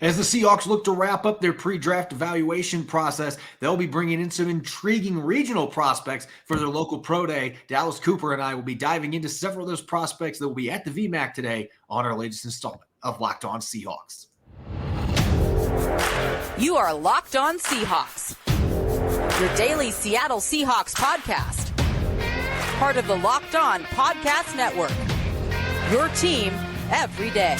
As the Seahawks look to wrap up their pre-draft evaluation process, they'll be bringing in some intriguing regional prospects for their local pro day. Dallas Cooper and I will be diving into several of those prospects that will be at the VMAC today on our latest installment of Locked On Seahawks. You are Locked On Seahawks, your daily Seattle Seahawks podcast. Part of the Locked On Podcast Network, your team every day.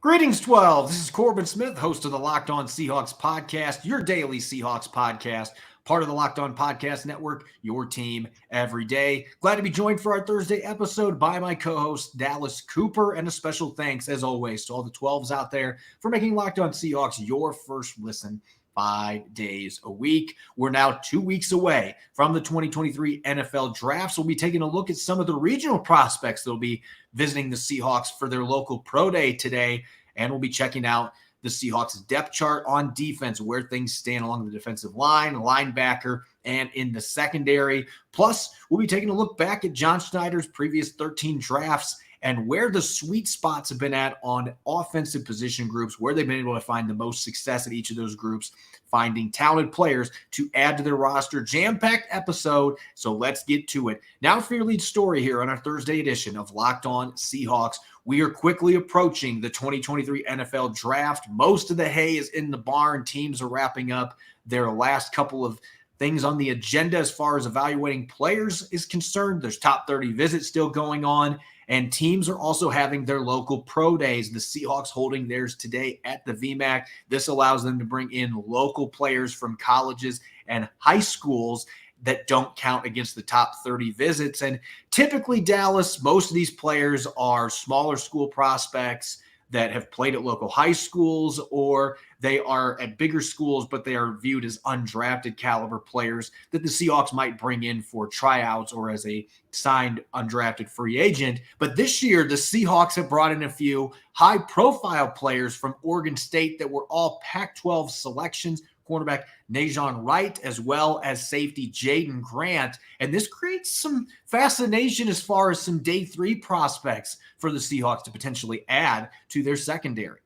Greetings, 12. This is Corbin Smith, host of the Locked On Seahawks podcast, your daily Seahawks podcast, part of the Locked On Podcast Network, your team every day. Glad to be joined for our Thursday episode by my co-host, Dallas Cooper, and a special thanks, as always, to all the 12s out there for making Locked On Seahawks your first listen 5 days a week. We're now 2 weeks away from the 2023 NFL Draft, so we'll be taking a look at some of the regional prospects that will be visiting the Seahawks for their local pro day today, and we'll be checking out the Seahawks depth chart on defense, where things stand along the defensive line, linebacker, and in the secondary. Plus, we'll be taking a look back at John Schneider's previous 13 drafts and where the sweet spots have been at on offensive position groups, where they've been able to find the most success at each of those groups, finding talented players to add to their roster. Jam-packed episode, so let's get to it. Now for your lead story here on our Thursday edition of Locked On Seahawks. We are quickly approaching the 2023 NFL Draft. Most of the hay is in the barn. Teams are wrapping up their last couple of things on the agenda as far as evaluating players is concerned. There's top 30 visits still going on, and teams are also having their local pro days. The Seahawks holding theirs today at the VMAC. This allows them to bring in local players from colleges and high schools that don't count against the top 30 visits. And typically, Dallas, most of these players are smaller school prospects that have played at local high schools, or they are at bigger schools, but they are viewed as undrafted caliber players that the Seahawks might bring in for tryouts or as a signed undrafted free agent. But this year, the Seahawks have brought in a few high-profile players from Oregon State that were all Pac-12 selections. Cornerback Rejzohn Wright, as well as safety Jaydon Grant. And this creates some fascination as far as some day 3 prospects for the Seahawks to potentially add to their secondary.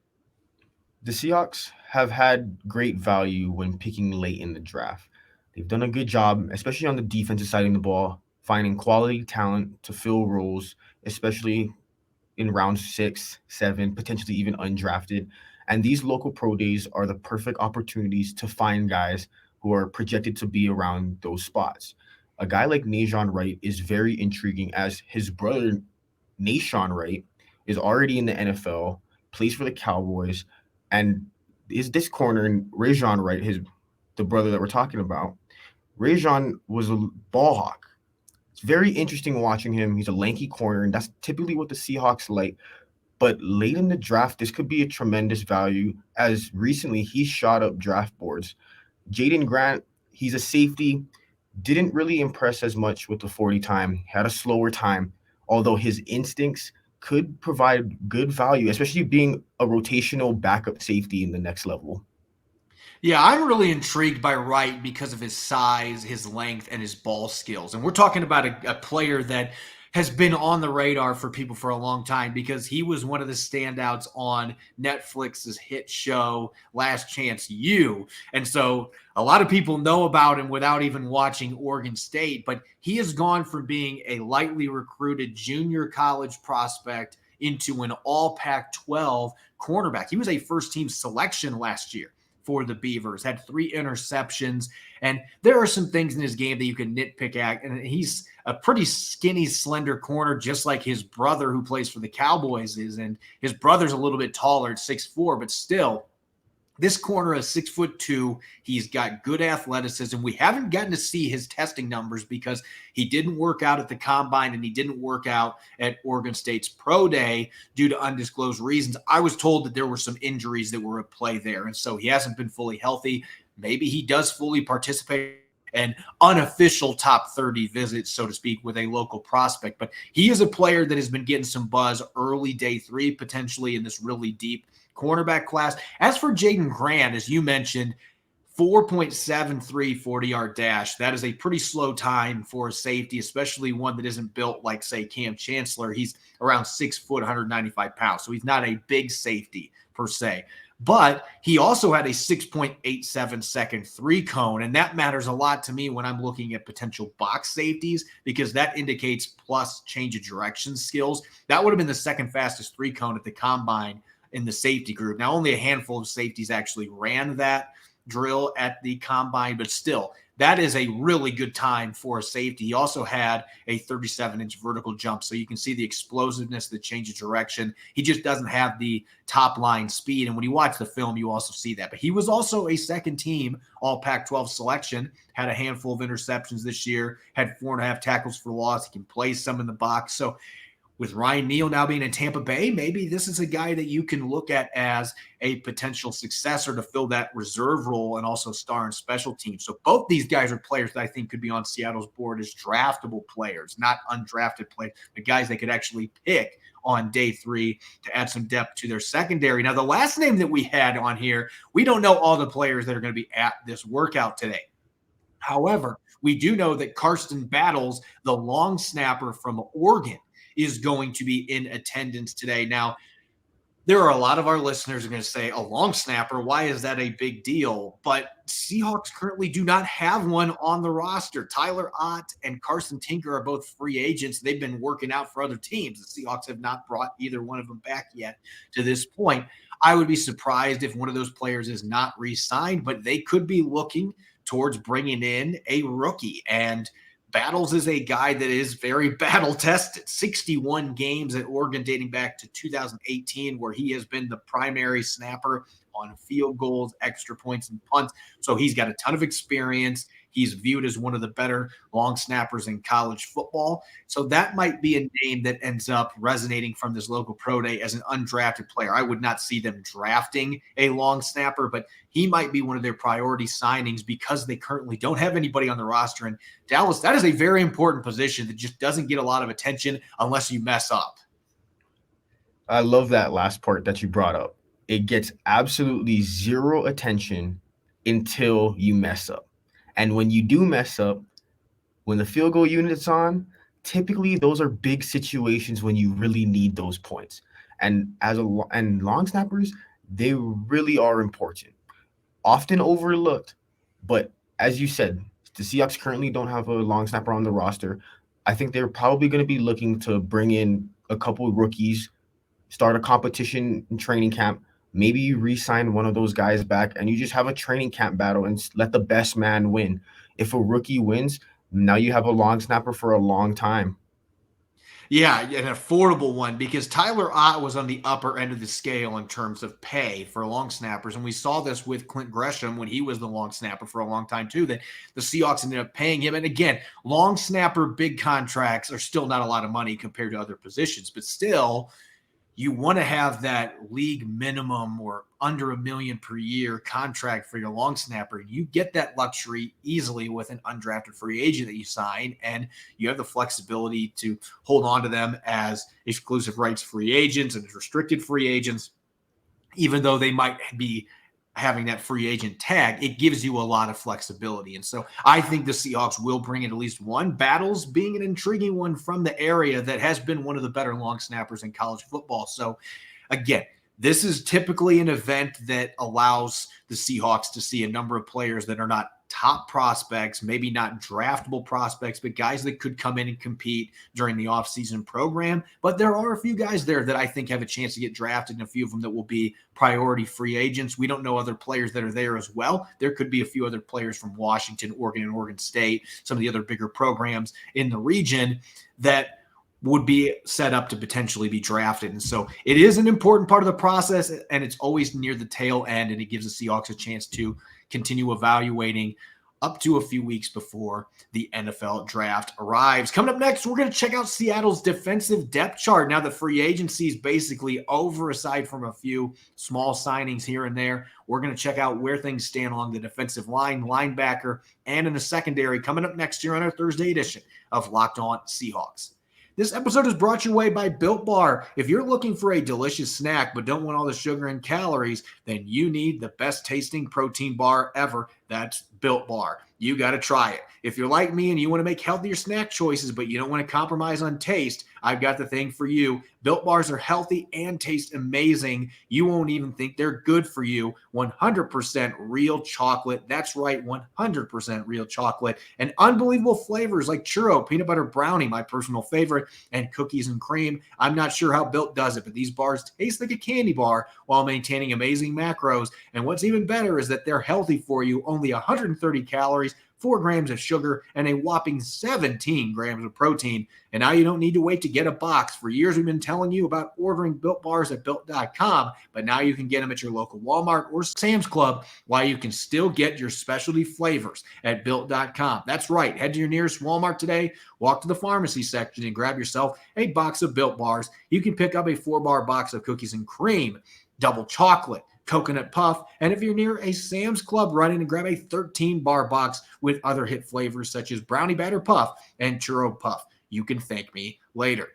The Seahawks have had great value when picking late in the draft. They've done a good job, especially on the defensive side of the ball, finding quality talent to fill roles, especially in round 6, 7, potentially even undrafted. And these local pro days are the perfect opportunities to find guys who are projected to be around those spots. A guy like Rejzohn Wright is very intriguing, as his brother, Ratigan Wright, is already in the NFL, plays for the Cowboys, and is this corner, Rejzohn Wright, the brother that we're talking about. Rejzohn was a ball hawk. It's very interesting watching him. He's a lanky corner, and that's typically what the Seahawks like. But late in the draft, this could be a tremendous value, as recently he shot up draft boards. Jaydon Grant, he's a safety, didn't really impress as much with the 40 time, had a slower time, although his instincts could provide good value, especially being a rotational backup safety in the next level. Yeah, I'm really intrigued by Wright because of his size, his length, and his ball skills. And we're talking about a player that has been on the radar for people for a long time because he was one of the standouts on Netflix's hit show, Last Chance U. And so a lot of people know about him without even watching Oregon State, but he has gone from being a lightly recruited junior college prospect into an all Pac-12 cornerback. He was a first-team selection last year for the Beavers, had 3 interceptions, and there are some things in his game that you can nitpick at, and he's a pretty skinny, slender corner, just like his brother who plays for the Cowboys is, and his brother's a little bit taller at 6'4", but still, this corner is 6'2". He's got good athleticism. We haven't gotten to see his testing numbers because he didn't work out at the combine and he didn't work out at Oregon State's pro day due to undisclosed reasons. I was told that there were some injuries that were at play there, and so he hasn't been fully healthy. Maybe he does fully participate an unofficial top 30 visits, so to speak, with a local prospect. But he is a player that has been getting some buzz early day 3, potentially in this really deep cornerback class. As for Jaydon Grant, as you mentioned, 4.73 40-yard dash. That is a pretty slow time for a safety, especially one that isn't built like, say, Cam Chancellor. He's around 6 foot, 195 pounds. So he's not a big safety per se. But he also had a 6.87 second three cone. And that matters a lot to me when I'm looking at potential box safeties, because that indicates plus change of direction skills. That would have been the second fastest three cone at the combine in the safety group. Now, only a handful of safeties actually ran that drill at the combine, but still, that is a really good time for a safety. He also had a 37-inch vertical jump, so you can see the explosiveness, the change of direction. He just doesn't have the top line speed, and when you watch the film, you also see that. But he was also a second-team All Pac-12 selection, had a handful of interceptions this year, had 4.5 tackles for loss. He can play some in the box. So with Ryan Neal now being in Tampa Bay, maybe this is a guy that you can look at as a potential successor to fill that reserve role and also star in special teams. So both these guys are players that I think could be on Seattle's board as draftable players, not undrafted players, but guys they could actually pick on day 3 to add some depth to their secondary. Now, the last name that we had on here, we don't know all the players that are going to be at this workout today. However, we do know that Karsten Battles, the long snapper from Oregon, is going to be in attendance today. Now, there are a lot of our listeners are going to say, a long snapper, why is that a big deal? But Seahawks currently do not have one on the roster. Tyler Ott and Carson Tinker are both free agents. They've been working out for other teams. The Seahawks have not brought either one of them back yet to this point. I would be surprised if one of those players is not re-signed, but they could be looking towards bringing in a rookie. And Battles is a guy that is very battle-tested. 61 games at Oregon dating back to 2018, where he has been the primary snapper on field goals, extra points, and punts. So he's got a ton of experience. He's viewed as one of the better long snappers in college football. So that might be a name that ends up resonating from this local pro day as an undrafted player. I would not see them drafting a long snapper, but he might be one of their priority signings because they currently don't have anybody on the roster. And Dallas, that is a very important position that just doesn't get a lot of attention unless you mess up. I love that last part that you brought up. It gets absolutely zero attention until you mess up. And when you do mess up, when the field goal unit's on, typically those are big situations when you really need those points. And long snappers, they really are important. Often overlooked, but as you said, the Seahawks currently don't have a long snapper on the roster. I think they're probably going to be looking to bring in a couple of rookies, start a competition in training camp. Maybe you re-sign one of those guys back and you just have a training camp battle and let the best man win. If a rookie wins, now you have a long snapper for a long time. Yeah, an affordable one, because Tyler Ott was on the upper end of the scale in terms of pay for long snappers. And we saw this with Clint Gresham when he was the long snapper for a long time too, that the Seahawks ended up paying him. And again, long snapper big contracts are still not a lot of money compared to other positions, but still you want to have that league minimum or under $1 million per year contract for your long snapper. You get that luxury easily with an undrafted free agent that you sign, and you have the flexibility to hold on to them as exclusive rights free agents and restricted free agents, even though they might be having that free agent tag. It gives you a lot of flexibility. And so I think the Seahawks will bring in at least one. Battles being an intriguing one from the area that has been one of the better long snappers in college football. So again, this is typically an event that allows the Seahawks to see a number of players that are not top prospects, maybe not draftable prospects, but guys that could come in and compete during the offseason program. But there are a few guys there that I think have a chance to get drafted, and a few of them that will be priority free agents. We don't know other players that are there as well. There could be a few other players from Washington, Oregon, and Oregon State, some of the other bigger programs in the region that would be set up to potentially be drafted. And so it is an important part of the process, and it's always near the tail end, and it gives the Seahawks a chance to continue evaluating up to a few weeks before the NFL draft arrives. Coming up next, we're going to check out Seattle's defensive depth chart. Now that free agency is basically over, aside from a few small signings here and there, we're going to check out where things stand along the defensive line, linebacker, and in the secondary coming up next year on our Thursday edition of Locked On Seahawks. This episode is brought your way by Built Bar. If you're looking for a delicious snack but don't want all the sugar and calories, then you need the best tasting protein bar ever. That's Built Bar. You got to try it. If you're like me and you want to make healthier snack choices, but you don't want to compromise on taste, I've got the thing for you. Built Bars are healthy and taste amazing. You won't even think they're good for you. 100% real chocolate. That's right, 100% real chocolate. And unbelievable flavors like churro, peanut butter brownie, my personal favorite, and cookies and cream. I'm not sure how Built does it, but these bars taste like a candy bar while maintaining amazing macros. And what's even better is that they're healthy for you. Only 130 calories, 4 grams of sugar, and a whopping 17 grams of protein. And now you don't need to wait to get a box. For years, we've been telling you about ordering Built Bars at Built.com, but now you can get them at your local Walmart or Sam's Club, while you can still get your specialty flavors at Built.com. That's right. Head to your nearest Walmart today, walk to the pharmacy section, and grab yourself a box of Built Bars. You can pick up a 4-bar box of cookies and cream, double chocolate, coconut puff, and if you're near a Sam's Club, run in and grab a 13-bar box with other hit flavors such as brownie batter puff and churro puff. You can thank me later.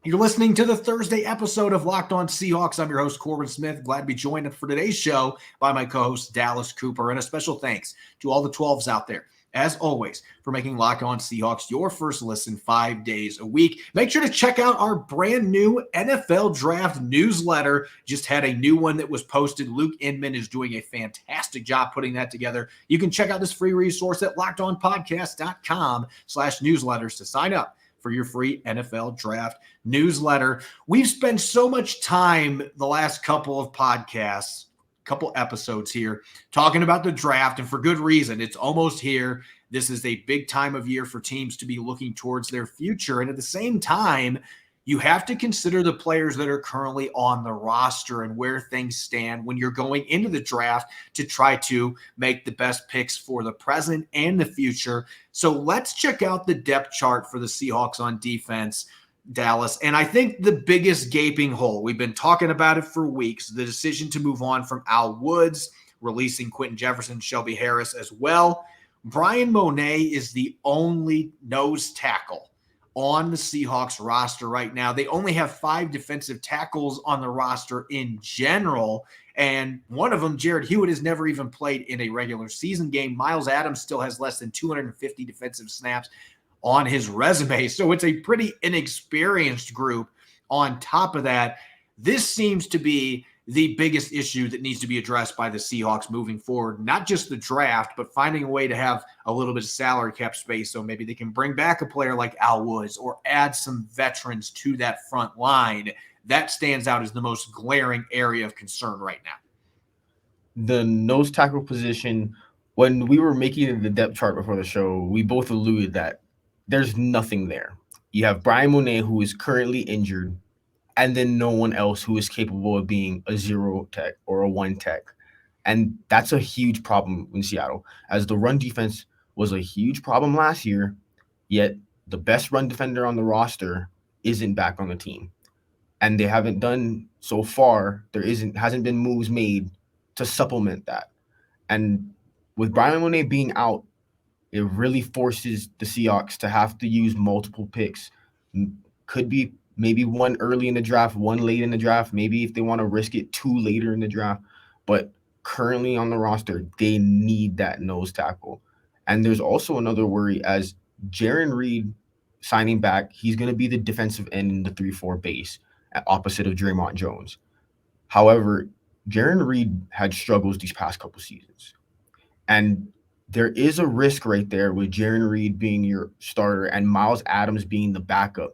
You're listening to the Thursday episode of Locked On Seahawks. I'm your host, Corbin Smith. Glad to be joined for today's show by my co-host, Dallas Cooper. And a special thanks to all the 12s out there, as always, for making Locked On Seahawks your first listen 5 days a week. Make sure to check out our brand new NFL Draft newsletter. Just had a new one that was posted. Luke Inman is doing a fantastic job putting that together. You can check out this free resource at lockedonpodcast.com/newsletters to sign up for your free NFL Draft newsletter. We've spent so much time the last couple of podcasts, couple episodes here, talking about the draft, and for good reason. It's almost here. This is a big time of year for teams to be looking towards their future. And at the same time, you have to consider the players that are currently on the roster and where things stand when you're going into the draft to try to make the best picks for the present and the future. So let's check out the depth chart for the Seahawks on defense, Dallas. And I think the biggest gaping hole, we've been talking about it for weeks, the decision to move on from Al Woods, releasing Quentin Jefferson, Shelby Harris as well. Brian Monet is the only nose tackle on the Seahawks roster right now. They only have 5 defensive tackles on the roster in general, and one of them, Jared Hewitt, has never even played in a regular season game. Miles Adams still has less than 250 defensive snaps on his resume, so it's a pretty inexperienced group. On top of that, this seems to be the biggest issue that needs to be addressed by the Seahawks moving forward. Not just the draft, but finding a way to have a little bit of salary cap space so maybe they can bring back a player like Al Woods or add some veterans to that front line. That stands out as the most glaring area of concern right now. The nose tackle position, when we were making the depth chart before the show, we both alluded that there's nothing there. You have Brian Monet, who is currently injured, and then no one else who is capable of being a 0 tech or a 1 tech. And that's a huge problem in Seattle, as the run defense was a huge problem last year, yet the best run defender on the roster isn't back on the team. And they haven't done so far, hasn't been moves made to supplement that. And with Brian Monet being out, it really forces the Seahawks to have to use multiple picks. Could be maybe one early in the draft, one late in the draft, maybe if they want to risk it 2 later in the draft. But currently on the roster, they need that nose tackle. And there's also another worry, as Jaren Reed signing back, he's going to be the defensive end in the 3-4 base opposite of Draymond Jones. However, Jaren Reed had struggles these past couple seasons. And there is a risk right there with Jaren Reed being your starter and Miles Adams being the backup.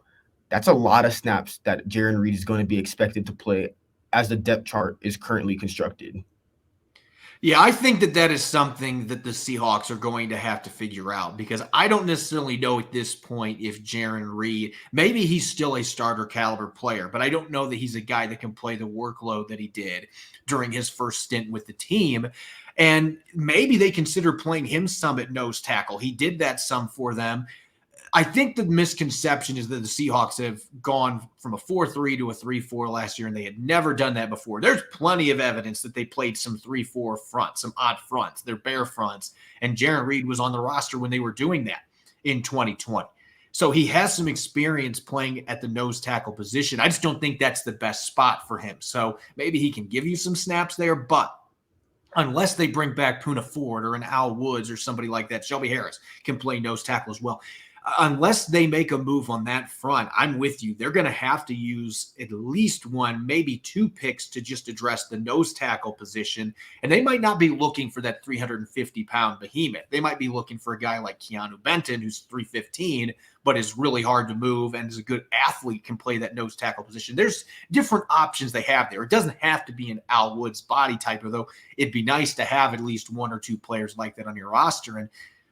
That's a lot of snaps that Jaren Reed is going to be expected to play as the depth chart is currently constructed. Yeah, I think that is something that the Seahawks are going to have to figure out, because I don't necessarily know at this point if Jaren Reed, maybe he's still a starter caliber player, but I don't know that he's a guy that can play the workload that he did during his first stint with the team. And maybe they consider playing him some at nose tackle. He did that some for them. I think the misconception is that the Seahawks have gone from a 4-3 to a 3-4 last year, and they had never done that before. There's plenty of evidence that they played some 3-4 fronts, some odd fronts, their bare fronts, and Jaren Reed was on the roster when they were doing that in 2020. So he has some experience playing at the nose tackle position. I just don't think that's the best spot for him. So maybe he can give you some snaps there, but unless they bring back Puna Ford or an Al Woods or somebody like that. Shelby Harris can play nose tackle as well. Unless they make a move on that front, I'm with you. They're going to have to use at least one, maybe two picks to just address the nose tackle position. And they might not be looking for that 350-pound behemoth. They might be looking for a guy like Keanu Benton, who's 315, but is really hard to move and is a good athlete, can play that nose tackle position. There's different options they have there. It doesn't have to be an Al Woods body type, though it'd be nice to have at least one or two players like that on your roster. And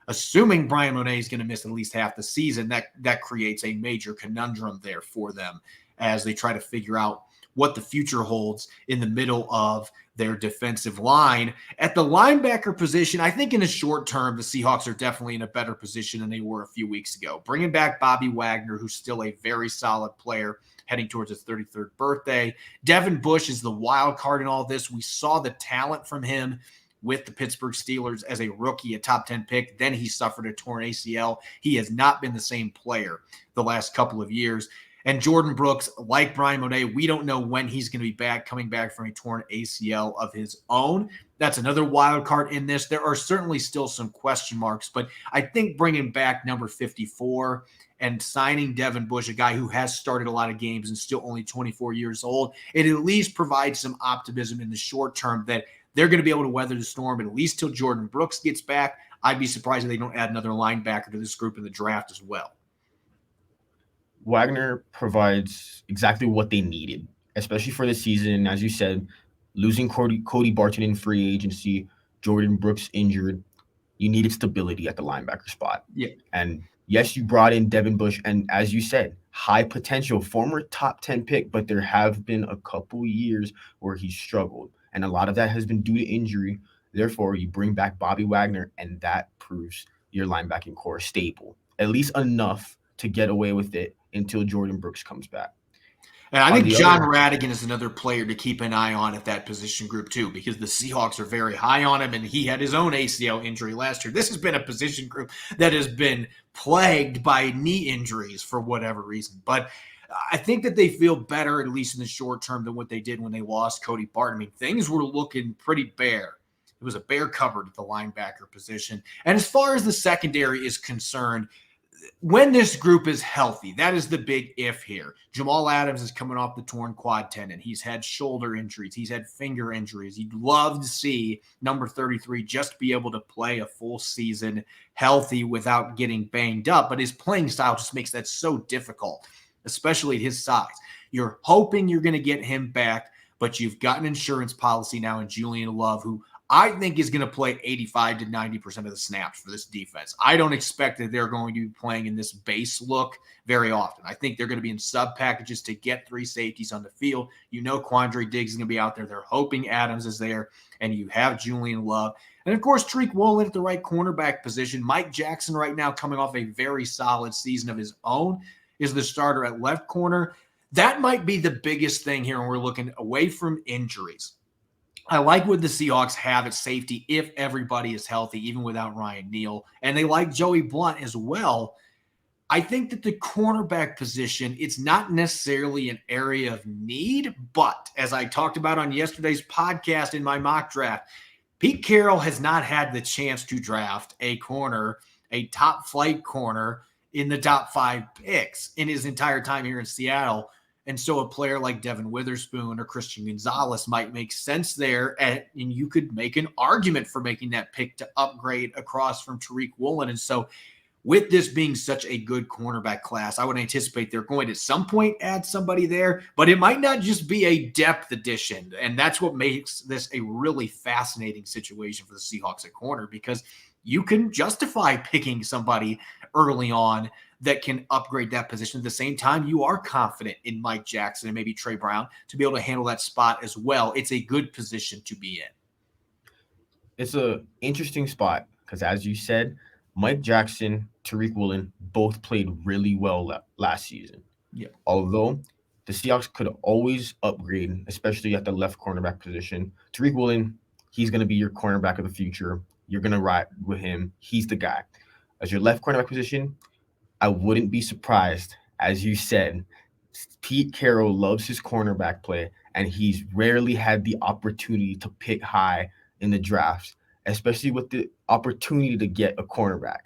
assuming Brian Monet is going to miss at least half the season, that creates a major conundrum there for them as they try to figure out what the future holds in the middle of their defensive line. At the linebacker position, I think in the short term, the Seahawks are definitely in a better position than they were a few weeks ago. Bringing back Bobby Wagner, who's still a very solid player heading towards his 33rd birthday. Devin Bush is the wild card in all this. We saw the talent from him with the Pittsburgh Steelers as a rookie, a top 10 pick. Then he suffered a torn ACL. He has not been the same player the last couple of years. And Jordan Brooks, like Brian Monet, we don't know when he's going to be back, coming back from a torn ACL of his own. That's another wild card in this. There are certainly still some question marks, but I think bringing back number 54 and signing Devin Bush, a guy who has started a lot of games and still only 24 years old, it at least provides some optimism in the short term that they're going to be able to weather the storm at least till Jordan Brooks gets back. I'd be surprised if they don't add another linebacker to this group in the draft as well. Wagner provides exactly what they needed, especially for the season. As you said, losing Cody Barton in free agency, Jordan Brooks injured, you needed stability at the linebacker spot. Yeah. And yes, you brought in Devin Bush, and as you said, high potential, former top 10 pick, but there have been a couple years where he's struggled. And a lot of that has been due to injury. Therefore, you bring back Bobby Wagner, and that proves your linebacking core is stable, at least enough to get away with it until Jordan Brooks comes back. And I think John Ratigan is another player to keep an eye on at that position group too, because the Seahawks are very high on him, and he had his own ACL injury last year. This has been a position group that has been plagued by knee injuries for whatever reason. But I think that they feel better, at least in the short term, than what they did when they lost Cody Barton. I mean, things were looking pretty bare. It was a bare cupboard at the linebacker position. And as far as the secondary is concerned, when this group is healthy, that is the big if here. Jamal Adams is coming off the torn quad tendon. He's had shoulder injuries. He's had finger injuries. You'd love to see number 33 just be able to play a full season healthy without getting banged up. But his playing style just makes that so difficult, especially at his size. You're hoping you're going to get him back, but you've got an insurance policy now in Julian Love, who I think is going to play 85 to 90% of the snaps for this defense. I don't expect that they're going to be playing in this base look very often. I think they're going to be in sub packages to get three safeties on the field. You know Quandre Diggs is going to be out there. They're hoping Adams is there, and you have Julian Love. And, of course, Tariq Woolen at the right cornerback position. Mike Jackson right now coming off a very solid season of his own is the starter at left corner. That might be the biggest thing here when we're looking away from injuries. I like what the Seahawks have at safety if everybody is healthy, even without Ryan Neal. And they like Joey Blount as well. I think that the cornerback position, it's not necessarily an area of need, but as I talked about on yesterday's podcast in my mock draft, Pete Carroll has not had the chance to draft a corner, a top flight corner in the top 5 picks in his entire time here in Seattle. And so a player like Devin Witherspoon or Christian Gonzalez might make sense there. And you could make an argument for making that pick to upgrade across from Tariq Woolen. And so with this being such a good cornerback class, I would anticipate they're going to at some point add somebody there, but it might not just be a depth addition. And that's what makes this a really fascinating situation for the Seahawks at corner, because you can justify picking somebody early on that can upgrade that position. At the same time, you are confident in Mike Jackson and maybe Trey Brown to be able to handle that spot as well. It's a good position to be in. It's an interesting spot because, as you said, Mike Jackson, Tariq Woolen both played really well last season. Yeah. Although the Seahawks could always upgrade, especially at the left cornerback position. Tariq Woolen, he's going to be your cornerback of the future. You're going to ride with him. He's the guy. As your left cornerback position, I wouldn't be surprised, as you said, Pete Carroll loves his cornerback play, and he's rarely had the opportunity to pick high in the drafts, especially with the opportunity to get a cornerback.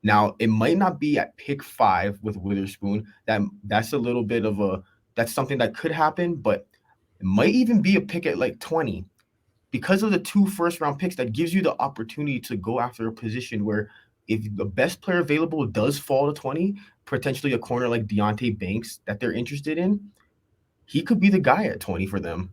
Now, it might not be at pick 5 with Witherspoon. That's a little bit of that's something that could happen, but it might even be a pick at like 20. Because of the 2 first-round picks, that gives you the opportunity to go after a position where if the best player available does fall to 20, potentially a corner like Deonte Banks that they're interested in, he could be the guy at 20 for them.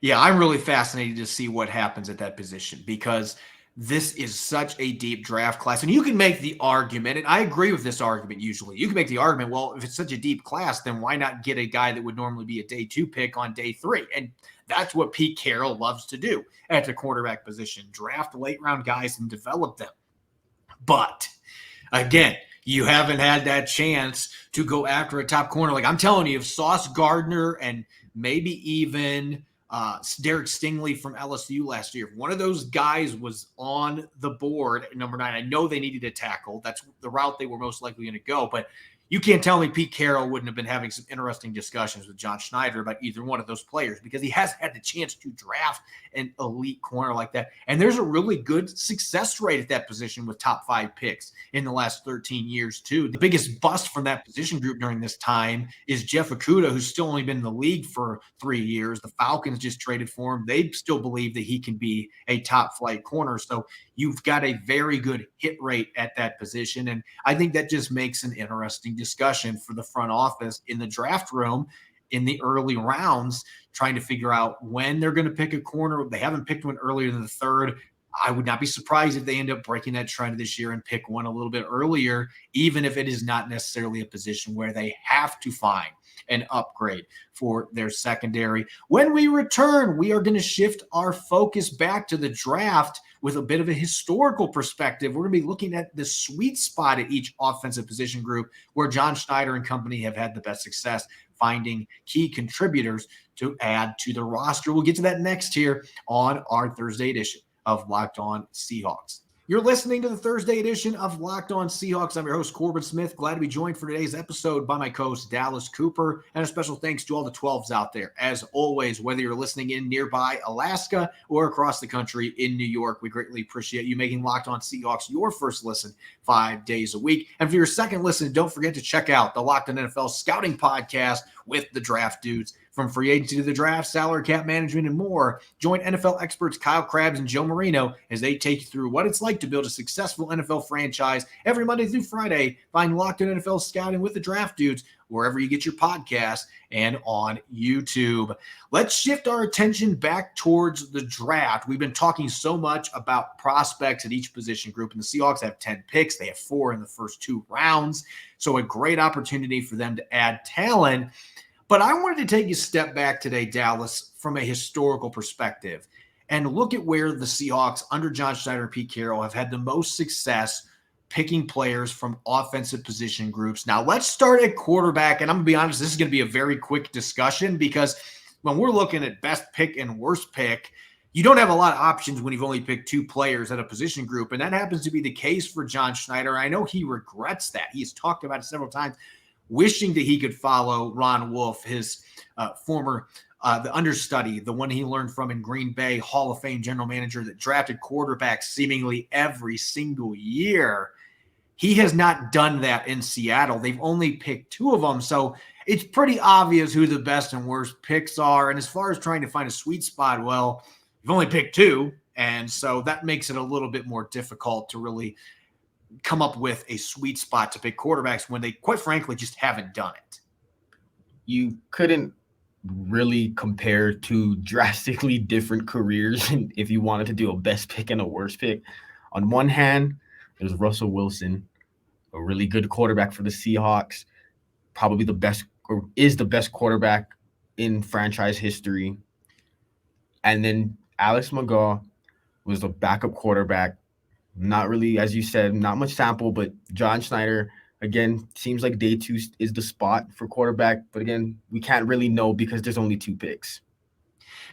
Yeah, I'm really fascinated to see what happens at that position because this is such a deep draft class. And you can make the argument, and I agree with this argument usually. You can make the argument, well, if it's such a deep class, then why not get a guy that would normally be a day 2 pick on day 3? And that's what Pete Carroll loves to do at the quarterback position, draft late round guys and develop them. But again, you haven't had that chance to go after a top corner. Like I'm telling you, if Sauce Gardner and maybe even Derek Stingley from LSU last year, if one of those guys was on the board at number 9, I know they needed a tackle. That's the route they were most likely going to go. But you can't tell me Pete Carroll wouldn't have been having some interesting discussions with John Schneider about either one of those players because he has had the chance to draft an elite corner like that. And there's a really good success rate at that position with top 5 picks in the last 13 years too. The biggest bust from that position group during this time is Jeff Okudah, who's still only been in the league for 3 years. The Falcons just traded for him. They still believe that he can be a top flight corner. So you've got a very good hit rate at that position. And I think that just makes an interesting discussion for the front office in the draft room in the early rounds, trying to figure out when they're going to pick a corner. They haven't picked one earlier than the 3rd. I would not be surprised if they end up breaking that trend this year and pick one a little bit earlier, even if it is not necessarily a position where they have to find an upgrade for their secondary. When we return, we are going to shift our focus back to the draft with a bit of a historical perspective. We're going to be looking at the sweet spot at each offensive position group where John Schneider and company have had the best success finding key contributors to add to the roster. We'll get to that next here on our Thursday edition of Locked On Seahawks. You're listening to the Thursday edition of Locked On Seahawks. I'm your host, Corbin Smith. Glad to be joined for today's episode by my co-host, Dallas Cooper. And a special thanks to all the 12s out there. As always, whether you're listening in nearby Alaska or across the country in New York, we greatly appreciate you making Locked On Seahawks your first listen 5 days a week. And for your second listen, don't forget to check out the Locked On NFL Scouting Podcast with the Draft Dudes. From free agency to the draft, salary cap management, and more, join NFL experts Kyle Krabs and Joe Marino as they take you through what it's like to build a successful NFL franchise every Monday through Friday. Find Locked On NFL Scouting with the Draft Dudes wherever you get your podcasts and on YouTube. Let's shift our attention back towards the draft. We've been talking so much about prospects at each position group, and the Seahawks have 10 picks. They have 4 in the first 2 rounds, so a great opportunity for them to add talent. But I wanted to take a step back today, Dallas, from a historical perspective and look at where the Seahawks under John Schneider and Pete Carroll have had the most success picking players from offensive position groups. Now, let's start at quarterback. And I'm going to be honest, this is going to be a very quick discussion because when we're looking at best pick and worst pick, you don't have a lot of options when you've only picked 2 players at a position group. And that happens to be the case for John Schneider. I know he regrets that. He's talked about it several times, wishing that he could follow Ron Wolf, his former the understudy, the one he learned from in Green Bay, Hall of Fame general manager that drafted quarterbacks seemingly every single year. He has not done that in Seattle. They've only picked 2 of them. So it's pretty obvious who the best and worst picks are. And as far as trying to find a sweet spot, well, you've only picked 2. And so that makes it a little bit more difficult to really come up with a sweet spot to pick quarterbacks when they, quite frankly, just haven't done it. You couldn't really compare 2 drastically different careers if you wanted to do a best pick and a worst pick. On one hand, there's Russell Wilson, a really good quarterback for the Seahawks, probably the best or is the best quarterback in franchise history. And then Alex McGaw was the backup quarterback. Not really, as you said, not much sample, but John Schneider, again, seems like day 2 is the spot for quarterback. But again, we can't really know because there's only 2 picks.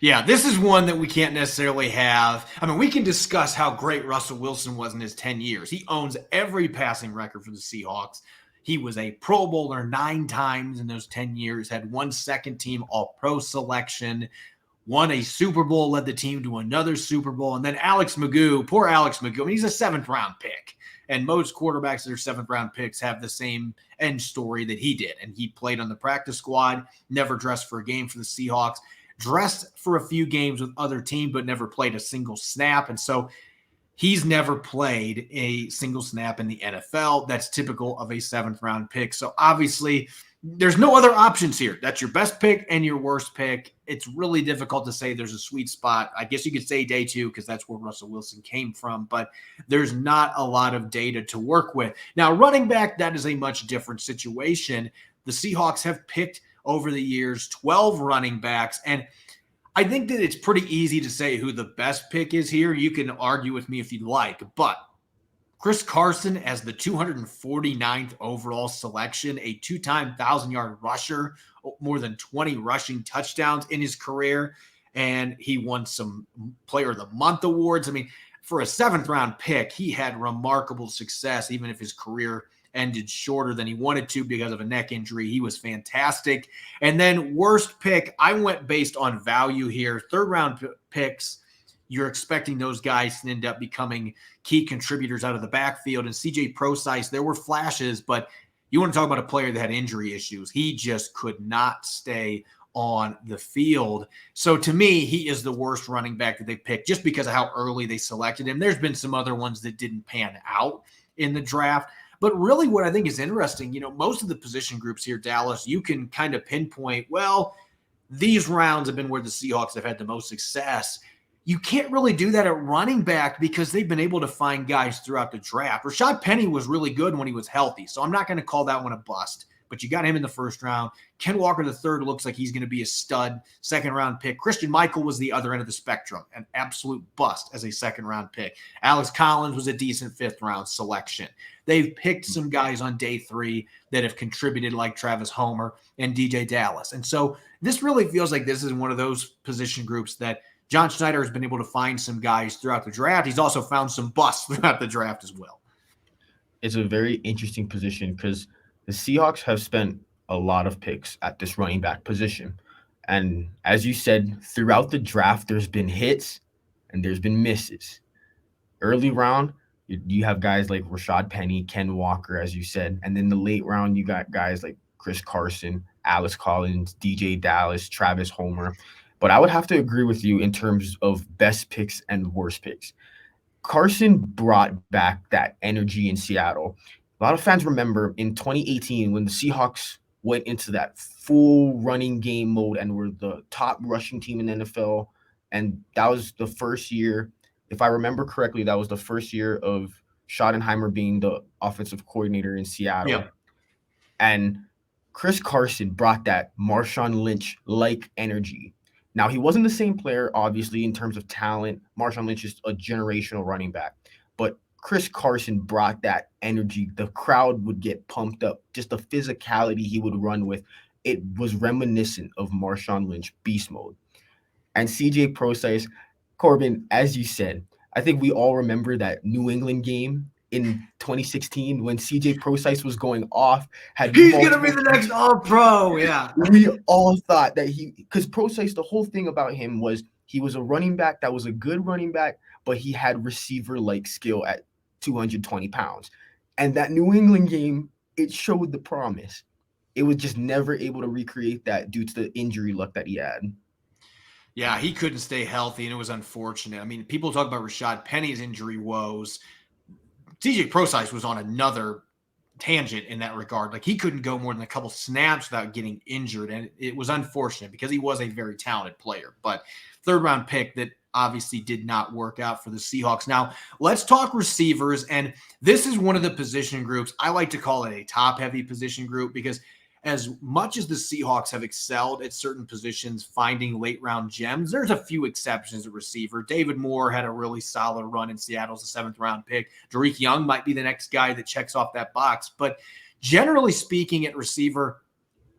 Yeah, this is one that we can't necessarily have. I mean, we can discuss how great Russell Wilson was in his 10 years. He owns every passing record for the Seahawks. He was a Pro Bowler 9 times in those 10 years, had 1 second-team All-Pro selection, won a Super Bowl, led the team to another Super Bowl. And then Alex Magoo, poor Alex Magoo, I mean, he's a 7th-round pick. And most quarterbacks that are 7th-round picks have the same end story that he did. And he played on the practice squad, never dressed for a game for the Seahawks, dressed for a few games with other teams, but never played a single snap. And so he's never played a single snap in the NFL. That's typical of a 7th-round pick. So obviously, there's no other options here. That's your best pick and your worst pick. It's really difficult to say there's a sweet spot. I guess you could say day 2 because that's where Russell Wilson came from, but there's not a lot of data to work with. Now, running back, that is a much different situation. The Seahawks have picked over the years 12 running backs, and I think that it's pretty easy to say who the best pick is here. You can argue with me if you'd like, but Chris Carson as the 249th overall selection, a 2-time 1,000-yard rusher, more than 20 rushing touchdowns in his career, and he won some Player of the Month awards. I mean, for a 7th-round pick, he had remarkable success, even if his career ended shorter than he wanted to because of a neck injury. He was fantastic. And then worst pick, I went based on value here. 3rd-round picks, you're expecting those guys to end up becoming key contributors out of the backfield. And CJ Prosise, there were flashes, but you want to talk about a player that had injury issues. He just could not stay on the field. So to me, he is the worst running back that they picked just because of how early they selected him. There's been some other ones that didn't pan out in the draft. But really what I think is interesting, most of the position groups here, Dallas, you can kind of pinpoint, well, these rounds have been where the Seahawks have had the most success. You can't really do that at running back because they've been able to find guys throughout the draft. Rashad Penny was really good when he was healthy, so I'm not going to call that one a bust. But you got him in the 1st round. Ken Walker III looks like he's going to be a stud 2nd-round pick. Christian Michael was the other end of the spectrum, an absolute bust as a 2nd-round pick. Alex Collins was a decent 5th-round selection. They've picked some guys on day 3 that have contributed like Travis Homer and DJ Dallas. And so this really feels like this is one of those position groups that John Schneider has been able to find some guys throughout the draft. He's also found some busts throughout the draft as well. It's a very interesting position because the Seahawks have spent a lot of picks at this running back position. And as you said, throughout the draft, there's been hits and there's been misses. Early round, you have guys like Rashad Penny, Ken Walker, as you said. And then the late round, you got guys like Chris Carson, Alex Collins, DJ Dallas, Travis Homer. But I would have to agree with you in terms of best picks and worst picks. Carson brought back that energy in Seattle. A lot of fans remember in 2018 when the Seahawks went into that full running game mode and were the top rushing team in the NFL. And that was the first year, if I remember correctly, that was the first year of Schottenheimer being the offensive coordinator in Seattle. Yeah. And Chris Carson brought that Marshawn Lynch-like energy. Now, he wasn't the same player, obviously, in terms of talent. Marshawn Lynch is a generational running back. But Chris Carson brought that energy. The crowd would get pumped up. Just the physicality he would run with. It was reminiscent of Marshawn Lynch beast mode. And CJ Prosise, Corbin, as you said, I think we all remember that New England game in 2016 when CJ Prosise was going off. He's going to be the next All-Pro, yeah. We all thought that because Prosise, the whole thing about him was he was a running back that was a good running back, but he had receiver-like skill at 220 pounds. And that New England game, it showed the promise. It was just never able to recreate that due to the injury luck that he had. Yeah, he couldn't stay healthy, and it was unfortunate. I mean, people talk about Rashad Penny's injury woes. CJ Prosise was on another tangent in that regard. Like, he couldn't go more than a couple snaps without getting injured, and it was unfortunate because he was a very talented player. But 3rd-round pick that obviously did not work out for the Seahawks. Now, let's talk receivers, and this is one of the position groups. I like to call it a top-heavy position group because as much as the Seahawks have excelled at certain positions, finding late-round gems, there's a few exceptions at receiver. David Moore had a really solid run in Seattle as a 7th-round pick. Derek Young might be the next guy that checks off that box. But generally speaking at receiver,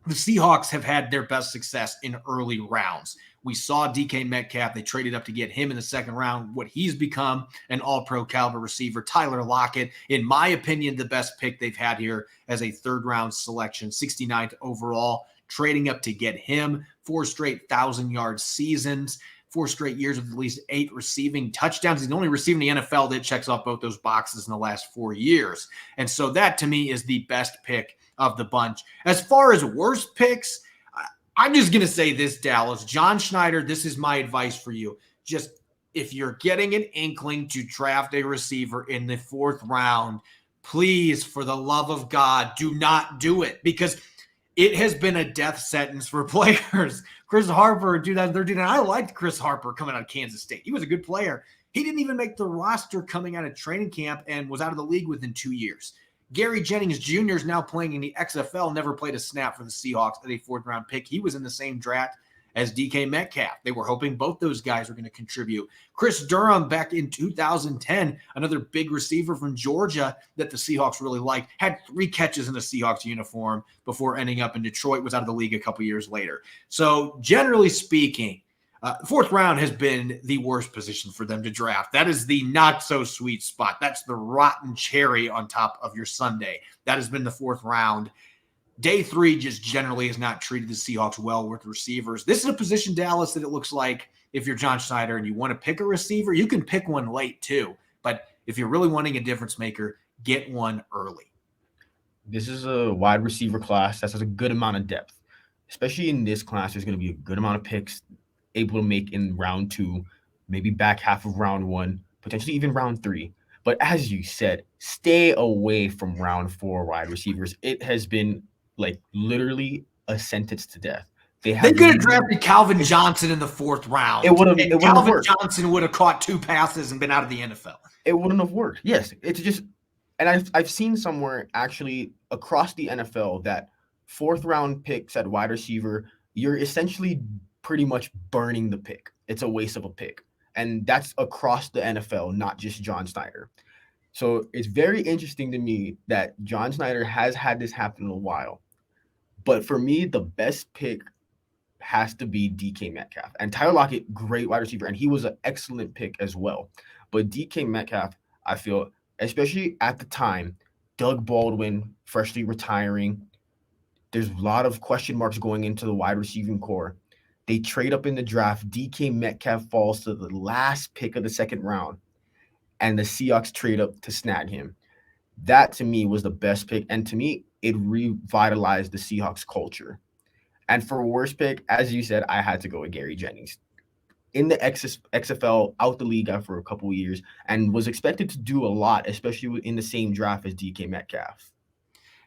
the Seahawks have had their best success in early rounds. We saw DK Metcalf. They traded up to get him in the 2nd round. What he's become, an all-pro caliber receiver. Tyler Lockett, in my opinion, the best pick they've had here as a 3rd-round selection, 69th overall, trading up to get him. 4 straight 1,000-yard seasons, 4 straight years with at least 8 receiving touchdowns. He's the only receiver in the NFL that checks off both those boxes in the last 4 years. And so that, to me, is the best pick of the bunch. As far as worst picks, I'm just going to say this, Dallas. John Schneider, this is my advice for you. Just if you're getting an inkling to draft a receiver in the 4th round, please, for the love of God, do not do it, because it has been a death sentence for players. Chris Harper in 2013, and I liked Chris Harper coming out of Kansas State. He was a good player. He didn't even make the roster coming out of training camp and was out of the league within 2 years. Gary Jennings Jr. is now playing in the XFL, never played a snap for the Seahawks at a 4th-round pick. He was in the same draft as DK Metcalf. They were hoping both those guys were going to contribute. Chris Durham back in 2010, another big receiver from Georgia that the Seahawks really liked, had 3 catches in a Seahawks uniform before ending up in Detroit, was out of the league a couple years later. So generally speaking, 4th round has been the worst position for them to draft. That is the not so sweet spot. That's the rotten cherry on top of your sundae. That has been the 4th round. Day 3 just generally has not treated the Seahawks well with receivers. This is a position, Dallas, that it looks like if you're John Schneider and you want to pick a receiver, you can pick one late too. But if you're really wanting a difference maker, get one early. This is a wide receiver class that has a good amount of depth. Especially in this class, there's going to be a good amount of picks able to make in round 2, maybe back half of round 1, potentially even round 3. But as you said, stay away from round 4 wide receivers. It has been like literally a sentence to death. They could have drafted Calvin Johnson in the 4th round. Calvin Johnson would have caught 2 passes and been out of the NFL. It wouldn't have worked. Yes, it's just, and I've seen somewhere actually across the NFL that 4th round picks at wide receiver, you're essentially pretty much burning the pick. It's a waste of a pick. And that's across the NFL, not just John Schneider. So it's very interesting to me that John Schneider has had this happen in a while. But for me, the best pick has to be DK Metcalf. And Tyler Lockett, great wide receiver, and he was an excellent pick as well. But DK Metcalf, I feel, especially at the time, Doug Baldwin freshly retiring, there's a lot of question marks going into the wide receiving core. They trade up in the draft. DK Metcalf falls to the last pick of the 2nd round, and the Seahawks trade up to snag him. That, to me, was the best pick, and to me, it revitalized the Seahawks culture. And for worst pick, as you said, I had to go with Gary Jennings. In the XFL, out the league after a couple of years, and was expected to do a lot, especially in the same draft as DK Metcalf.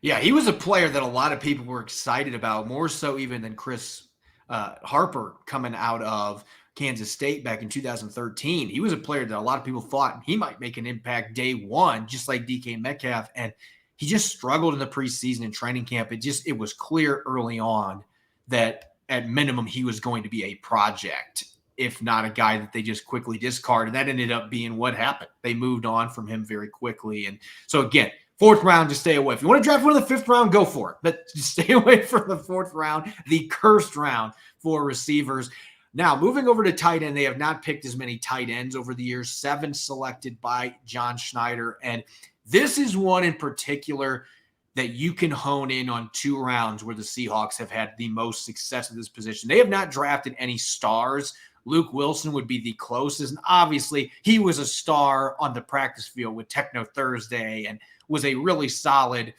Yeah, he was a player that a lot of people were excited about, more so even than Chris Harper coming out of Kansas State back in 2013. He was a player that a lot of people thought he might make an impact day 1, just like DK Metcalf. And he just struggled in the preseason and training camp. It was clear early on that at minimum he was going to be a project, if not a guy that they just quickly discarded. That ended up being what happened. They moved on from him very quickly. And so again, 4th round, just stay away. If you want to draft one in the 5th round, go for it. But just stay away from the 4th round, the cursed round for receivers. Now, moving over to tight end, they have not picked as many tight ends over the years. 7 selected by John Schneider. And this is one in particular that you can hone in on 2 rounds where the Seahawks have had the most success at this position. They have not drafted any stars. Luke Wilson would be the closest. And obviously, he was a star on the practice field with Techno Thursday and was a really solid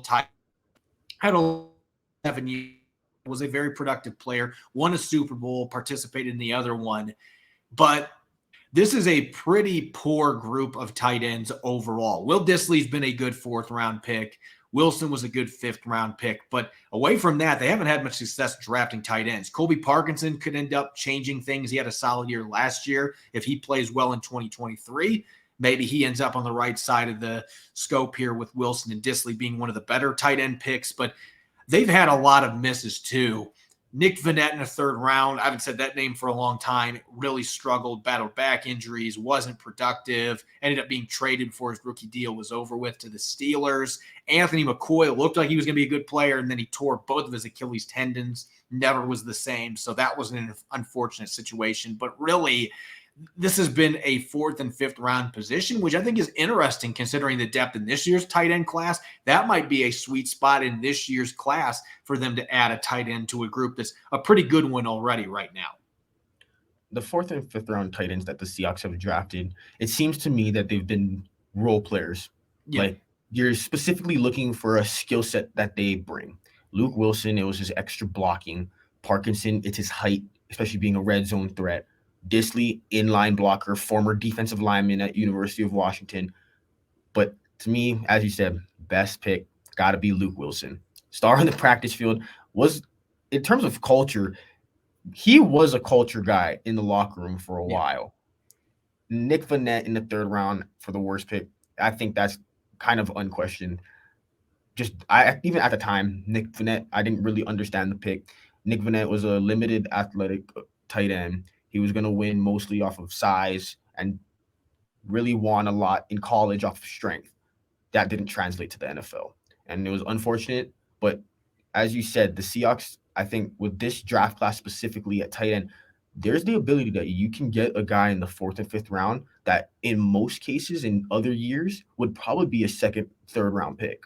tight. Had 7 years. Was a very productive player, won a Super Bowl, participated in the other one. But this is a pretty poor group of tight ends overall. Will Dissly's been a good 4th round pick. Wilson was a good 5th round pick. But away from that, they haven't had much success drafting tight ends. Colby Parkinson could end up changing things. He had a solid year last year. If he plays well in 2023, maybe he ends up on the right side of the scope here with Wilson and Dissly being one of the better tight end picks. But they've had a lot of misses too. Nick Vannett in the 3rd round. I haven't said that name for a long time. Really struggled, battled back injuries, wasn't productive, ended up being traded before his rookie deal was over with to the Steelers. Anthony McCoy looked like he was going to be a good player, and then he tore both of his Achilles tendons. Never was the same. So that was an unfortunate situation. But really, this has been a 4th and 5th round position, which I think is interesting considering the depth in this year's tight end class. That might be a sweet spot in this year's class for them to add a tight end to a group that's a pretty good one already right now. The 4th and 5th round tight ends that the Seahawks have drafted, it seems to me that they've been role players. Yeah. Like, you're specifically looking for a skill set that they bring. Luke Wilson, it was his extra blocking. Parkinson, it's his height, especially being a red zone threat. Disley, inline blocker, former defensive lineman at University of Washington. But to me, as you said, best pick got to be Luke Wilson. Star on the practice field was, in terms of culture, he was a culture guy in the locker room for a while. Nick Vannett in the 3rd round for the worst pick. I think that's kind of unquestioned. Even at the time, Nick Vannett, I didn't really understand the pick. Nick Vannett was a limited athletic tight end. He was going to win mostly off of size and really won a lot in college off of strength. That didn't translate to the NFL. And it was unfortunate. But as you said, the Seahawks, I think with this draft class specifically at tight end, there's the ability that you can get a guy in the 4th and 5th round that in most cases in other years would probably be a 2nd, 3rd round pick.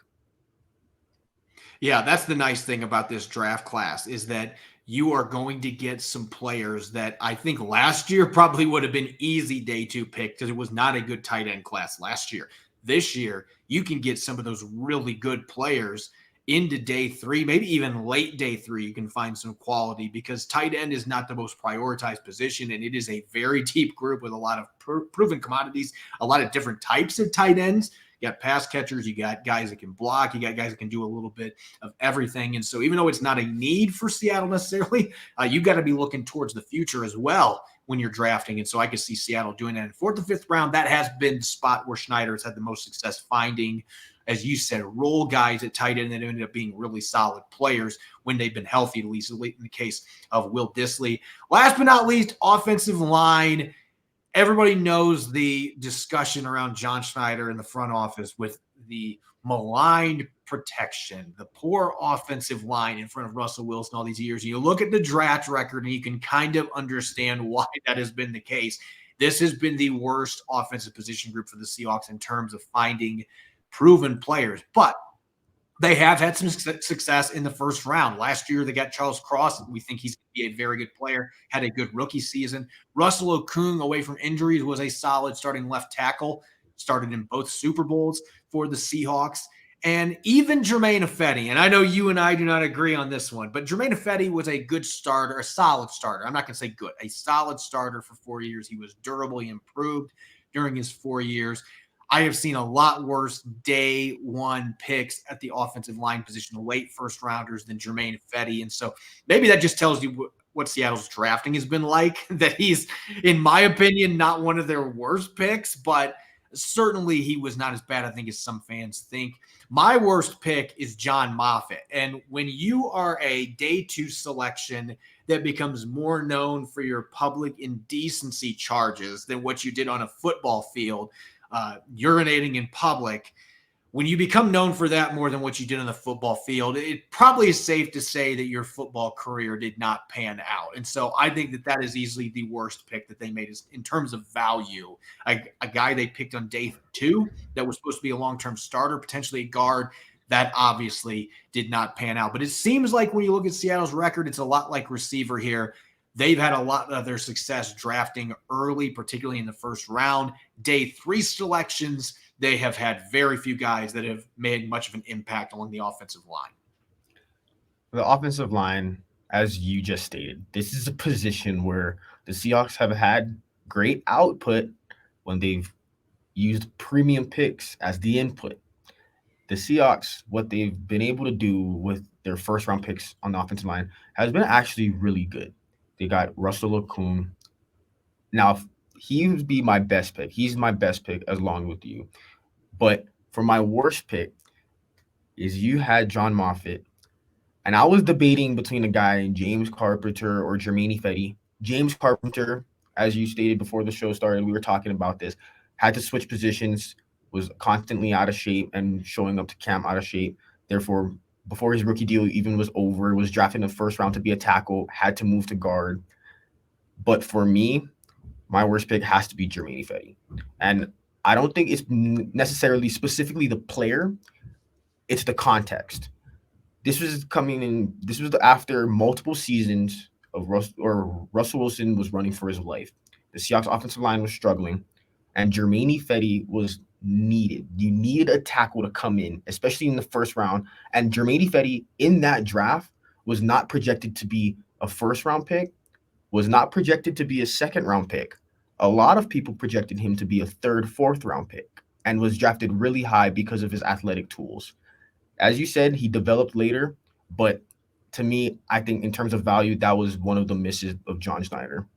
Yeah, that's the nice thing about this draft class is that you are going to get some players that I think last year probably would have been easy day 2 pick because it was not a good tight end class last year. This year, you can get some of those really good players into day 3, maybe even late day 3. You can find some quality because tight end is not the most prioritized position, and it is a very deep group with a lot of proven commodities, a lot of different types of tight ends. You got pass catchers, you got guys that can block, you got guys that can do a little bit of everything. And so even though it's not a need for Seattle necessarily, you got to be looking towards the future as well when you're drafting. And so I could see Seattle doing that in 4th and 5th round. That has been the spot where Schneider has had the most success finding, as you said, role guys at tight end that ended up being really solid players when they've been healthy, at least in the case of Will Disley. Last but not least, offensive line. Everybody knows the discussion around John Schneider in the front office with the maligned protection, the poor offensive line in front of Russell Wilson all these years. You look at the draft record and you can kind of understand why that has been the case. This has been the worst offensive position group for the Seahawks in terms of finding proven players, but they have had some success in the 1st round. Last year, they got Charles Cross. We think he's going to be a very good player, had a good rookie season. Russell Okung, away from injuries, was a solid starting left tackle, started in both Super Bowls for the Seahawks. And even Germain Ifedi, and I know you and I do not agree on this one, but Germain Ifedi was a good starter, a solid starter. I'm not going to say good, a solid starter for 4 years. He was durable. He improved during his 4 years. I have seen a lot worse day 1 picks at the offensive line position, late 1st rounders than Germain Ifedi. And so maybe that just tells you what Seattle's drafting has been like, that he's, in my opinion, not one of their worst picks, but certainly he was not as bad, I think, as some fans think. My worst pick is John Moffitt. And when you are a day 2 selection that becomes more known for your public indecency charges than what you did on a football field, urinating in public, when you become known for that more than what you did on the football field, it probably is safe to say that your football career did not pan out. And so I think that that is easily the worst pick that they made in terms of value. A guy they picked on day 2 that was supposed to be a long-term starter, potentially a guard, that obviously did not pan out. But it seems like when you look at Seattle's record, it's a lot like receiver here. They've had a lot of their success drafting early, particularly in the 1st round. Day 3 selections, they have had very few guys that have made much of an impact along the offensive line. The offensive line, as you just stated, this is a position where the Seahawks have had great output when they've used premium picks as the input. The Seahawks, what they've been able to do with their 1st round picks on the offensive line has been actually really good. They got Russell Okung. Now, he would be my best pick. He's my best pick along with you. But for my worst pick is you had John Moffitt. And I was debating between a guy, James Carpenter or Germain Ifedi. James Carpenter, as you stated before the show started, we were talking about this, had to switch positions, was constantly out of shape and showing up to camp out of shape. Therefore, before his rookie deal even was over, was drafted in the 1st round to be a tackle, had to move to guard. But for me, my worst pick has to be Jermaine Fetty. And I don't think it's necessarily specifically the player, it's the context. This was after multiple seasons of Russell Wilson was running for his life. The Seahawks offensive line was struggling, and Jermaine Fetty was needed. You needed a tackle to come in, especially in the first round. And Jermaine Fetty in that draft was not projected to be a first round pick, was not projected to be a second round pick. A lot of people projected him to be a third, fourth round pick, and was drafted really high because of his athletic tools. As you said, he developed later, but to me, I think in terms of value, that was one of the misses of John Schneider.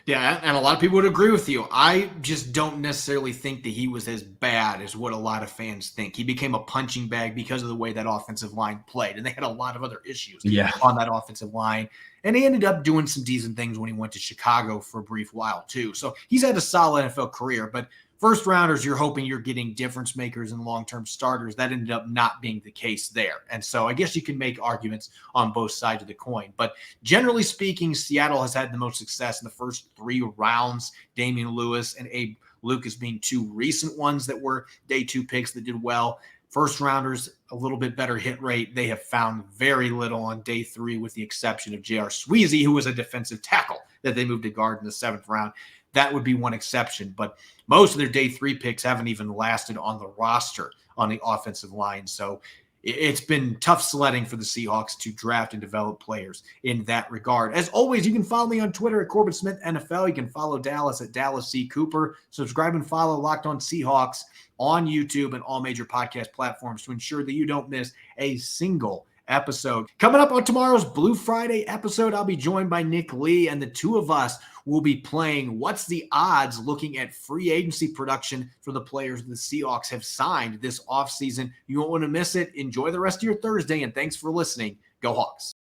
Yeah, and a lot of people would agree with you. I just don't necessarily think that he was as bad as what a lot of fans think. He became a punching bag because of the way that offensive line played, and they had a lot of other issues on that offensive line. And he ended up doing some decent things when he went to Chicago for a brief while too. So he's had a solid NFL career, but first rounders, you're hoping you're getting difference makers and long-term starters. That ended up not being the case there. And so I guess you can make arguments on both sides of the coin. But generally speaking, Seattle has had the most success in the first 3 rounds. Damian Lewis and Abe Lucas being 2 recent ones that were day 2 picks that did well. First rounders, a little bit better hit rate. They have found very little on day 3 with the exception of J.R. Sweezy, who was a defensive tackle that they moved to guard in the 7th round. That would be one exception, but most of their day 3 picks haven't even lasted on the roster on the offensive line. So it's been tough sledding for the Seahawks to draft and develop players in that regard. As always, you can follow me on Twitter at Corbin Smith NFL. You can follow Dallas at Dallas C. Cooper. Subscribe and follow Locked On Seahawks on YouTube and all major podcast platforms to ensure that you don't miss a single episode. Coming up on tomorrow's Blue Friday episode, I'll be joined by Nick Lee, and the two of us will be playing What's the Odds, looking at free agency production for the players the Seahawks have signed this offseason. You won't want to miss it. Enjoy the rest of your Thursday, and thanks for listening. Go Hawks.